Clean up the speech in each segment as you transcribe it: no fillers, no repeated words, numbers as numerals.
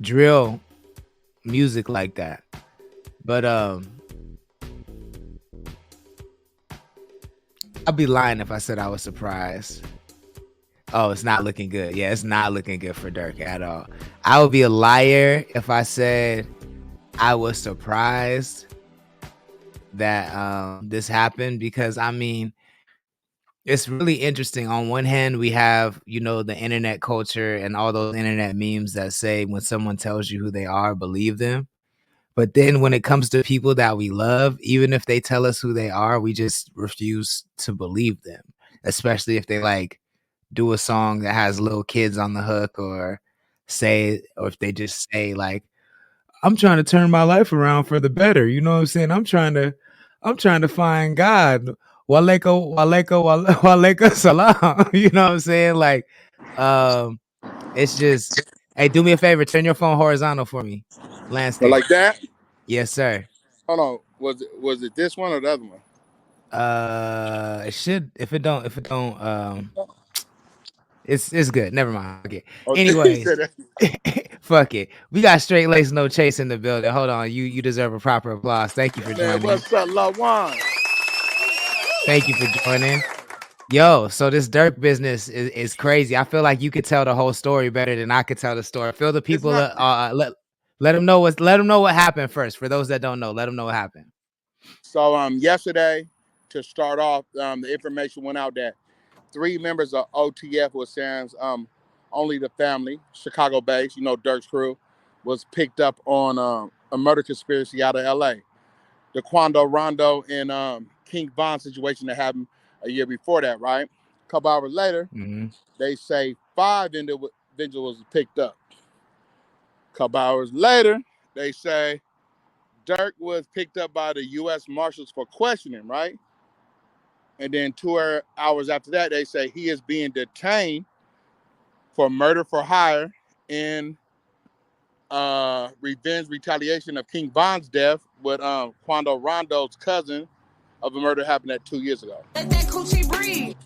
drill music like that. But I'd be lying if I said I was surprised. Oh, it's not looking good. Yeah, it's not looking good for Durk at all. I would be a liar if I said I was surprised that this happened, because I mean, it's really interesting. On one hand, we have, the internet culture and all those internet memes that say when someone tells you who they are, believe them. But then when it comes to people that we love, even if they tell us who they are, we just refuse to believe them, especially if they like do a song that has little kids on the hook, or if they just say like, I'm trying to turn my life around for the better. You know what I'm saying? I'm trying to find God. Waleko, waleko, waleko salam. You know what I'm saying? Like, um, it's just, hey, do me a favor, turn your phone horizontal for me. But Landscape. like that, Yes, sir. hold on. Was it this one or the other one? It should, if it don't, it's good. Never mind. Okay. Oh, he Anyways, said that. fuck it. We got Str8laced No Chase in the building. Hold on. You deserve a proper applause. Thank you for Man, joining. what's up, Lawan? Thank you for joining. Yo, so this Durk business is crazy. I feel like you could tell the whole story better than I could tell the story. Fill the It's people not. let them know what happened first. For those that don't know, let them know what happened. So yesterday, to start off, the information went out that three members of OTF, was saying only the family, Chicago based, Dirk's crew, was picked up on a murder conspiracy out of LA. The Quando Rondo and King Von situation that happened a year before that, right? A couple hours later, Mm-hmm. they say five individuals picked up. A couple hours later, they say Dirk was picked up by the U.S. Marshals for questioning, right? And then 2 hours after that, they say he is being detained for murder for hire in revenge retaliation of King Von's death with Quando Rondo's cousin of a murder happened that 2 years ago. Let that coochie breathe.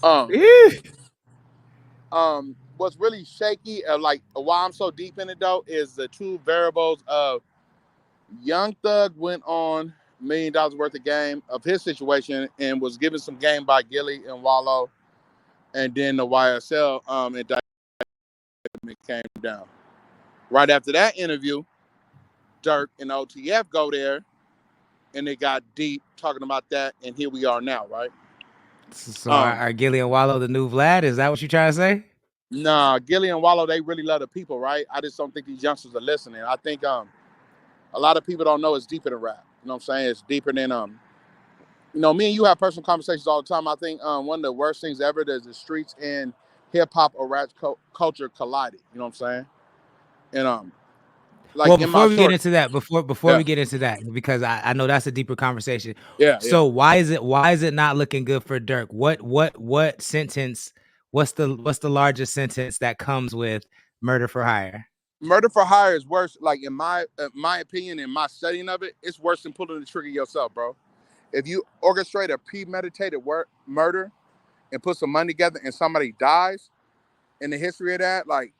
What's really shaky, like why I'm so deep in it though, is the two variables of Young Thug went on $1 million worth of game of his situation and was given some game by Gilly and Wallow, and then the YSL indictment came down. Right after that interview, Durk and OTF go there, and they got deep talking about that, and here we are now, right? So are Gilly and Wallow the new Vlad? Is that what you trying to say? Nah, Gilly and Wallow, they really love the people, right? I just don't think these youngsters are listening. I think a lot of people don't know it's deeper than rap. You know what I'm saying? It's deeper than me and you have personal conversations all the time. I think one of the worst things ever is the streets and hip hop or rap culture collided. You know what I'm saying? And like Well, in my before we get short, into that, before yeah, we get into that, because I know that's a deeper conversation. yeah, yeah. So why is it not looking good for Dirk? What sentence? What's the largest sentence that comes with murder for hire? Murder for hire is worse. Like in my opinion, in my studying of it, it's worse than pulling the trigger yourself, bro. If you orchestrate a premeditated murder and put some money together and somebody dies, in the history of that, like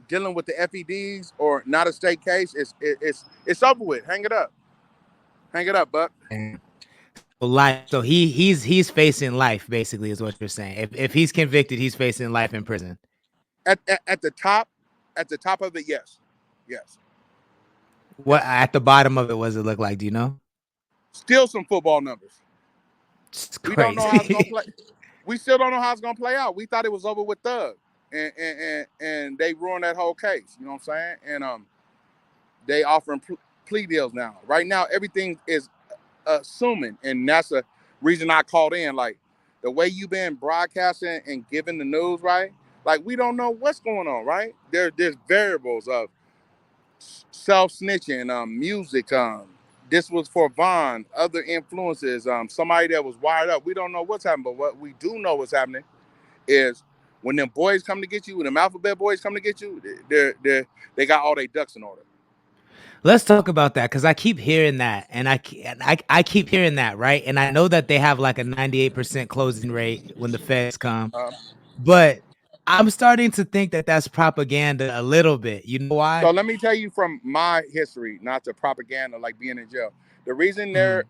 dealing with the FEDs or not a state case, it's over with. Hang it up, Buck. Life. So he's facing life, basically, is what you're saying. If he's convicted, he's facing life in prison. At the top, of it, yes. What at the bottom of it, what does it look like? Do you know? Still some football numbers. It's We don't know how it's gonna crazy. play. We still don't know how it's gonna play out. We thought it was over with Thug, and they ruined that whole case. You know what I'm saying? And they offering plea deals now. Right now, everything is assuming, and that's a reason I called in. Like the way you've been broadcasting and giving the news, right? Like we don't know what's going on, right? There's variables of self snitching, music. This was for Von, other influences. Somebody that was wired up. We don't know what's happening, but what we do know what's happening is when them boys come to get you, when them alphabet boys come to get you, they got all their ducks in order. Let's talk about that, because I keep hearing that, and I keep hearing that, right? And I know that they have like a 98% closing rate when the feds come, Uh, but I'm starting to think that that's propaganda a little bit. You know So why? let me tell you from my history, not the propaganda like being in jail. The reason their Mhm.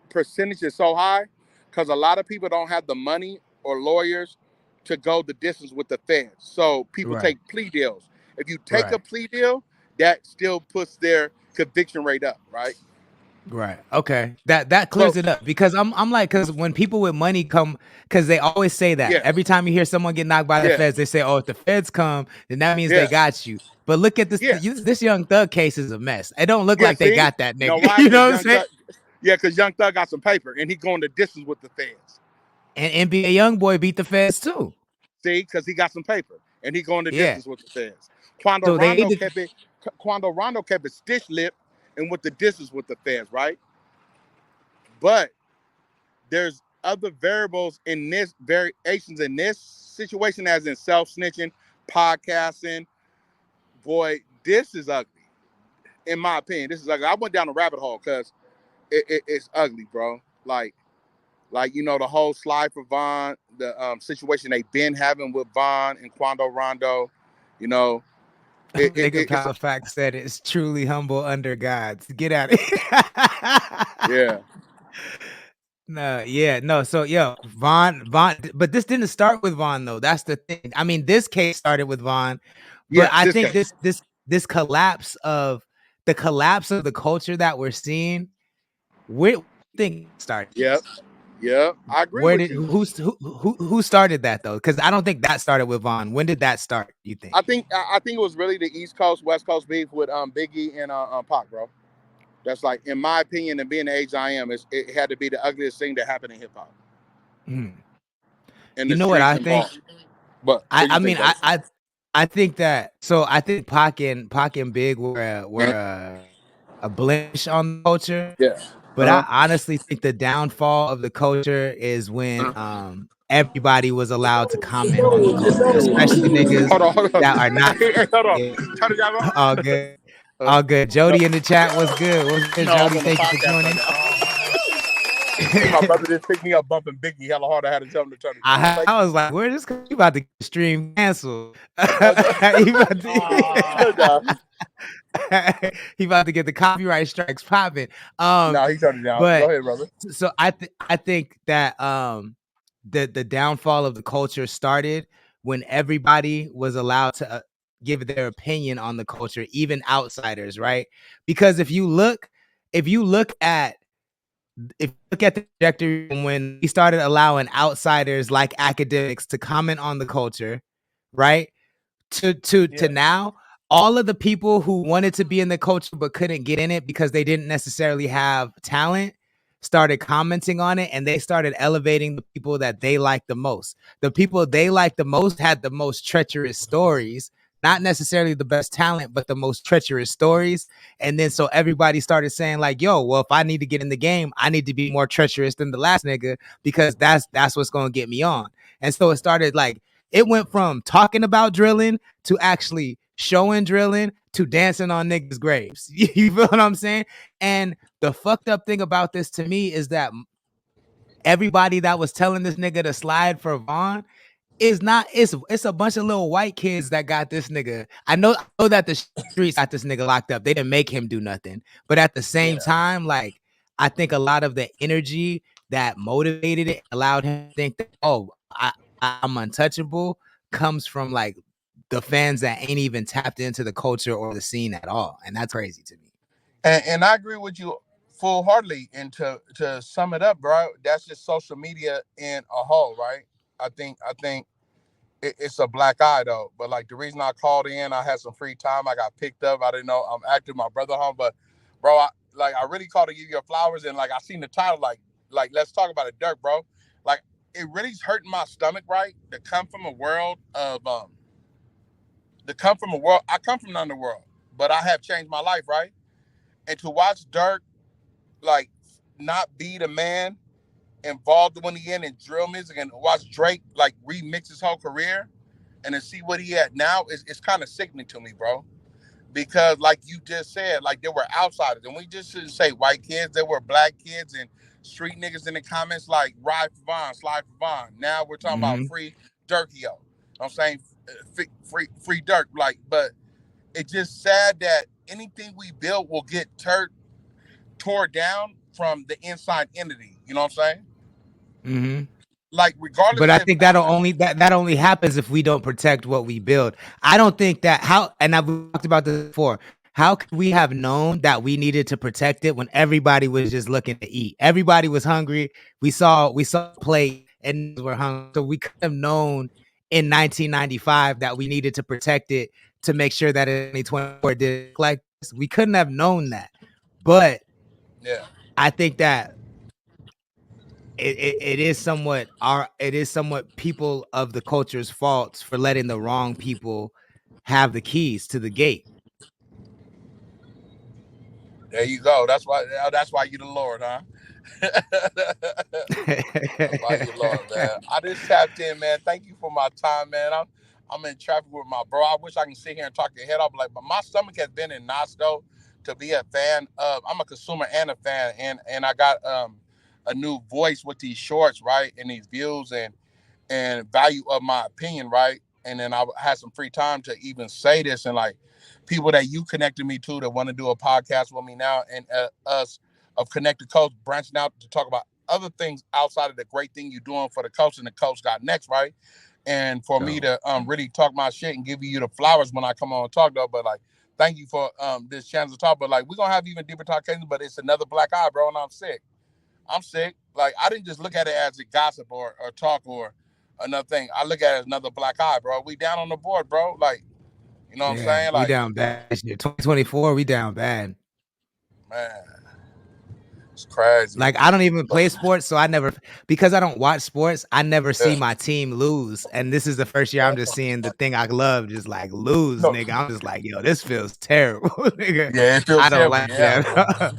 percentage is so high, because a lot of people don't have the money or lawyers to go the distance with the feds. So people Right. take plea deals. If you take a Right. plea deal, that still puts their conviction rate up, right? Right. Okay. That So clears it up because I'm like, because when people with money come, because they always say that yes, every time you hear someone get knocked by the yeah, feds, they say, "Oh, if the feds come, then that means they yeah, got you." But look at this. yeah, This Young Thug case is a mess. It don't look yeah. like they See, got that you know nigga. why? You know Because what I'm Young saying? Thug, yeah, because Young Thug got some paper and he going the distance with the feds. And NBA YoungBoy beat the feds too. See, because he got some paper and he going the Yeah. distance with the feds. Quando So they Rondo did. kept it. Quando Rondo kept it stitch lip and with the distance with the feds, right? But there's other variables in this variations in this situation, as in self snitching, podcasting. Boy, this is ugly. In my opinion, this is ugly. I went down a rabbit hole because it's ugly, bro. Like you know the whole slide for Vaughn, the situation they've been having with Vaughn and Quando Rondo, you know, Nigga it's Palifax said it's truly humble under gods. Get out of here. yeah, No, yeah, no. So, yo, Vaughn, but this didn't start with Vaughn though. That's the thing. I mean, this case started with Vaughn, but yes, I this think case, this collapse of the culture that we're seeing. Where do you think it started? yep, yep. I agree Where with did you. who started that though? Because I don't think that started with Vaughn. When did that start? You think? I think it was really the East Coast West Coast beef with Biggie and Pac, bro. That's like, in my opinion, and being the age I am, it had to be the ugliest thing that happened in hip hop Hmm. and You the know what streets I think? involved. But what do I you think, mean, brother? I think that so I think Pac and Big Uh, were a blemish on the culture, yeah. but Uh-huh. I honestly think the downfall of the culture is when Uh-huh. everybody was allowed to comment on the culture, especially niggas Hold on. that are not Hey, hold on. yeah, Turn it down. all good. Uh, All good. no, Jody in the chat. What's good? What's good, no, I'm Jody? on the Thank you for podcast right joining. now. See, my brother just picked me up bumping Biggie hella hard. I had to tell him to turn it down. Thank I was like, where this you about to get the stream canceled? you. he about Turn it down. to he about to get the copyright strikes popping. No, he turned it down. Go But ahead, brother. so I think that the downfall of the culture started when everybody was allowed to give their opinion on the culture, even outsiders, right? Because if you look at the trajectory from when we started allowing outsiders like academics to comment on the culture, right? To Yeah. now, all of the people who wanted to be in the culture but couldn't get in it because they didn't necessarily have talent started commenting on it, and they started elevating the people that they liked the most. The people they liked the most had the most treacherous stories, not necessarily the best talent, but the most treacherous stories. And then so everybody started saying like, yo, well, if I need to get in the game, I need to be more treacherous than the last nigga because that's what's going to get me on. And so it started like, it went from talking about drilling to actually showing drilling to dancing on niggas' graves. You feel what I'm saying? And the fucked up thing about this to me is that everybody that was telling this nigga to slide for Vaughn is not, it's a bunch of little white kids that got this nigga. I know that the streets got this nigga locked up. They didn't make him do nothing. But at the same Yeah. time, like, I think a lot of the energy that motivated it allowed him to think that, oh, I'm untouchable, comes from like the fans that ain't even tapped into the culture or the scene at all. And that's crazy to me. And I agree with you full heartedly. And to sum it up, bro, that's just social media in a whole, right? I think it's a black eye though. But like the reason I called in, I had some free time. I got picked up. I didn't know I'm active. My brother home, but bro, I really called to give you your flowers. And like I seen the title, like let's talk about it, Durk, bro. Like it really's hurting my stomach, right? To come from a world of to come from a world. I come from the underworld, but I have changed my life, right? And to watch Durk like not be the man involved when he in drill music, and watch Drake like remix his whole career and then see what he had now is it's kind of sickening to me, bro. Because like you just said, like there were outsiders, and we just shouldn't say white kids. There were black kids and street niggas in the comments like ride for Vaughn, slide for Vaughn. Now we're talking about Mm-hmm. free Durkio. I'm saying free Durk. Like, but it's just sad that anything we build will get tore down from the inside entity. You know what I'm saying? Mm-hmm. Like, But regardless I if think that only happens if we don't protect what we build. I don't think that and I've talked about this before. How could we have known that we needed to protect it when everybody was just looking to eat? Everybody was hungry. We saw plate and we're hungry. So we could have known in 1995 that we needed to protect it to make sure that in 2024 did look like this. We couldn't have known that. But yeah, I think that it is somewhat people of the culture's faults for letting the wrong people have the keys to the gate. there you go. That's why you the Lord, huh? Why you Lord, man. I just tapped in, man. Thank you for my time, man. I'm in traffic with my bro. I wish I can sit here and talk your head off, like, but my stomach has been in knots though to be a fan of. I'm a consumer and a fan, and I got a new voice with these shorts, right, and these views and value of my opinion, right? And then I had some free time to even say this, and like people that you connected me to that want to do a podcast with me now, and us of Connected Coach branching out to talk about other things outside of the great thing you're doing for the coach and the coach got next, right? And for me to really talk my shit and give you the flowers when I come on and talk though, but like thank you for this chance to talk. But like we're gonna have even deeper talk, but it's another black eye, bro, and I'm sick. I'm sick. Like I didn't just look at it as a gossip or talk or another thing. I look at it as another black eye, bro. We down on the board, bro. Like, you know what I'm Yeah, saying? we Like, down bad this year. 2024, we down bad. man, it's crazy. Like I don't even But play sports, so because I don't watch sports, I never see yeah, my team lose. And this is the first year I'm just seeing the thing I love just like lose, no, nigga. I'm just like, yo, this feels terrible, nigga. yeah, it feels I don't terrible. like Yeah, that.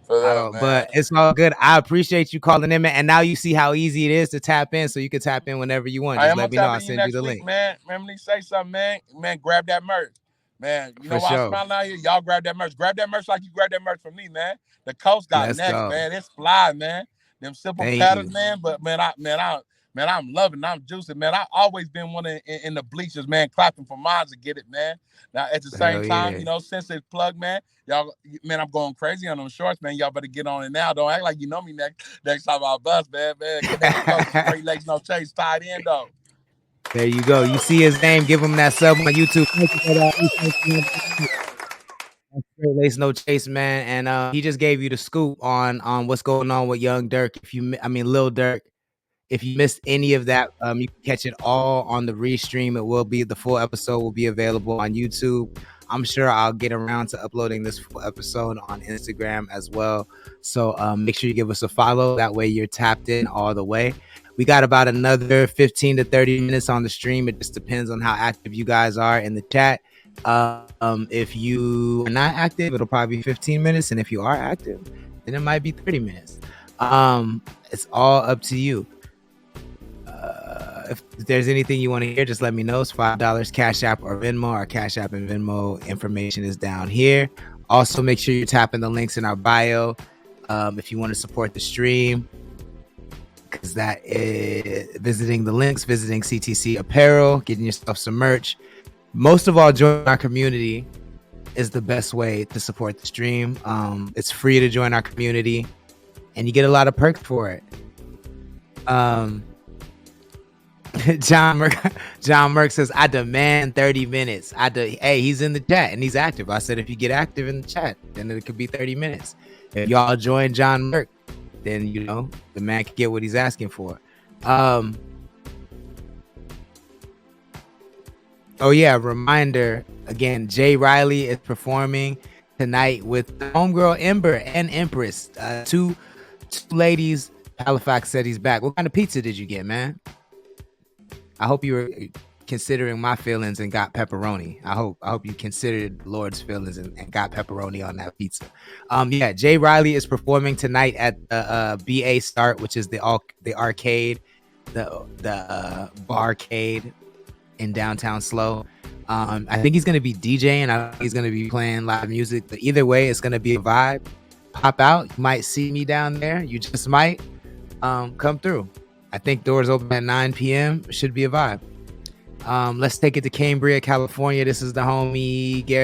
for I that, don't, man. but it's all good. I appreciate you calling in, man. And now you see how easy it is to tap in, so you can tap in whenever you want. I Just am let gonna me know. tap I'll in you send you next the week, link man. Remember me say something, man. Man, grab that merch. Man, you for know why I'm sure. smiling out here? Y'all grab that merch. Grab that merch like you grab that merch from me, man. The coast got Let's next, go. man. It's fly, man. Them simple Thank patterns, you. man. But man, I'm loving, I'm juicing, man. I always been one in the bleachers, man, clapping for mines to get it, man. Now at the same Hell time, yeah. since it's plugged, man, y'all, man, I'm going crazy on them shorts, man. Y'all better get on it now. Don't act like you know me next time I bust, man. Man, Connected Coach, Str8laced No Chase, tied in though. There you go. You see his name, give him that sub on YouTube. Thank you for that. Str8laced No Chase, man, and he just gave you the scoop on what's going on with Young Durk. Lil Durk. If you missed any of that, you can catch it all on the restream. The full episode will be available on YouTube. I'm sure I'll get around to uploading this full episode on Instagram as well. So make sure you give us a follow. That way you're tapped in all the way. We got about another 15 to 30 minutes on the stream. It just depends on how active you guys are in the chat. If you are not active, it'll probably be 15 minutes. And if you are active, then it might be 30 minutes. It's all up to you. If there's anything you want to hear, just let me know. It's $5 Cash App or Venmo. Our Cash App and Venmo information is down here. Also, make sure you're tapping the links in our bio if you want to support the stream, because that is visiting the links, visiting CTC Apparel, getting yourself some merch. Most of all, join our community is the best way to support the stream. It's free to join our community, and you get a lot of perks for it. John Merck says, I demand 30 minutes. Hey, he's in the chat and he's active. I said, if you get active in the chat, then it could be 30 minutes. If y'all join John Merck, then, the man can get what he's asking for. Oh yeah, reminder again, Jay Riley is performing tonight with homegirl Ember and Empress. Two ladies. Halifax said he's back. What kind of pizza did you get, man? I hope you were considering my feelings and got pepperoni. I hope you considered Lord's feelings and got pepperoni on that pizza. Yeah, Jay Riley is performing tonight at the BA Start, which is the arcade, the barcade in downtown Slow. I think he's gonna be DJing. I think he's gonna be playing live music. But either way, it's gonna be a vibe. Pop out. You might see me down there. You just might. Come through. I think doors open at 9 p.m. Should be a vibe. Let's take it to Cambria, California. This is the homie Gary.